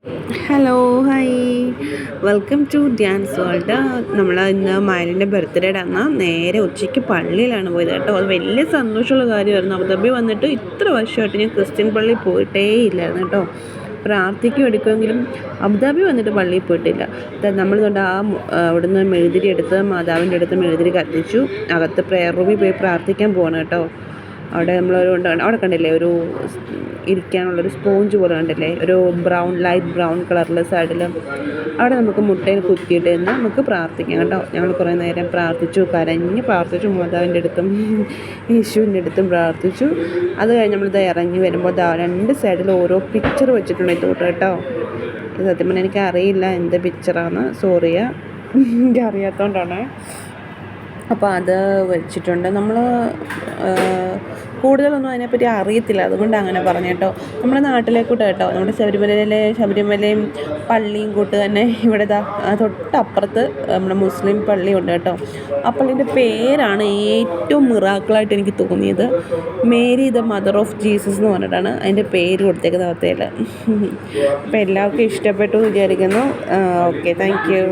Hello hi welcome to dance world. നമ്മൾ ഇന്ന് മൈലിൻ്റെ ബർത്ത്ഡേയുടെ അന്ന് നേരെ ഉച്ചയ്ക്ക് പള്ളിയിലാണ് പോയത് കേട്ടോ. അത് വലിയ സന്തോഷമുള്ള കാര്യമായിരുന്നു. അബുദാബി വന്നിട്ട് ഇത്ര വർഷമായിട്ട് ഞാൻ ക്രിസ്ത്യൻ പള്ളിയിൽ പോയിട്ടേ ഇല്ലായിരുന്നു കേട്ടോ. പ്രാർത്ഥിക്കും എടുക്കുമെങ്കിലും അബുദാബി വന്നിട്ട് പള്ളിയിൽ പോയിട്ടില്ല. നമ്മൾ കൊണ്ട് അവിടുന്ന് മെഴുതിരി എടുത്ത് മാതാവിൻ്റെ അടുത്ത് മെഴുതിരി കത്തിച്ചു. അകത്ത് പ്രെയർ റൂമിൽ പോയി പ്രാർത്ഥിക്കാൻ പോകണം കേട്ടോ. അവിടെ അവിടെ കണ്ടില്ലേ ഒരു ഇരിക്കാനുള്ളൊരു സ്പോഞ്ച് പോലെ കണ്ടില്ലേ, ഒരു ലൈറ്റ് ബ്രൗൺ കളറിൽ സൈഡിൽ. അവിടെ നമുക്ക് മുട്ടയിൽ കുത്തിയിട്ട് നിന്ന് നമുക്ക് പ്രാർത്ഥിക്കാം കേട്ടോ. ഞങ്ങൾ കുറേ നേരം പ്രാർത്ഥിച്ചു, കരഞ്ഞ് പ്രാർത്ഥിച്ചു. മാതാവിൻ്റെ അടുത്തും യേശുവിൻ്റെ അടുത്തും പ്രാർത്ഥിച്ചു. അത് കഴിഞ്ഞ് നമ്മളിത് ഇറങ്ങി വരുമ്പോൾ രണ്ട് സൈഡിൽ ഓരോ പിക്ചർ വെച്ചിട്ടുണ്ട് ഇതോട്ട് കേട്ടോ. ഇത് സത്യം പറഞ്ഞാൽ എനിക്ക് അറിയില്ല എന്ത് പിക്ചറാണ്, സോറിയാ, എനിക്ക് അറിയാത്തതുകൊണ്ടാണ്. അപ്പോൾ അത് വെച്ചിട്ടുണ്ട്. നമ്മൾ കൂടുതലൊന്നും അതിനെപ്പറ്റി അറിയത്തില്ല, അതുകൊണ്ട് അങ്ങനെ പറഞ്ഞു കേട്ടോ. നമ്മുടെ നാട്ടിലേക്കൂട്ട് കേട്ടോ, നമ്മുടെ ശബരിമലയും പള്ളിയും കൂട്ട് തന്നെ ഇവിടെ തൊട്ടപ്പുറത്ത് നമ്മുടെ മുസ്ലിം പള്ളിയുണ്ട് കേട്ടോ. ആ പള്ളീൻ്റെ പേരാണ് ഏറ്റവും മിറാക്കിളായിട്ട് എനിക്ക് തോന്നിയത്. Mary the mother of Jesus എന്ന് പറഞ്ഞിട്ടാണ് അതിൻ്റെ പേര് കൊടുത്തേക്കുന്നത് അവത്തേൽ. അപ്പോൾ എല്ലാവർക്കും ഇഷ്ടപ്പെട്ടു എന്ന് വിചാരിക്കുന്നു. Okay, thank you.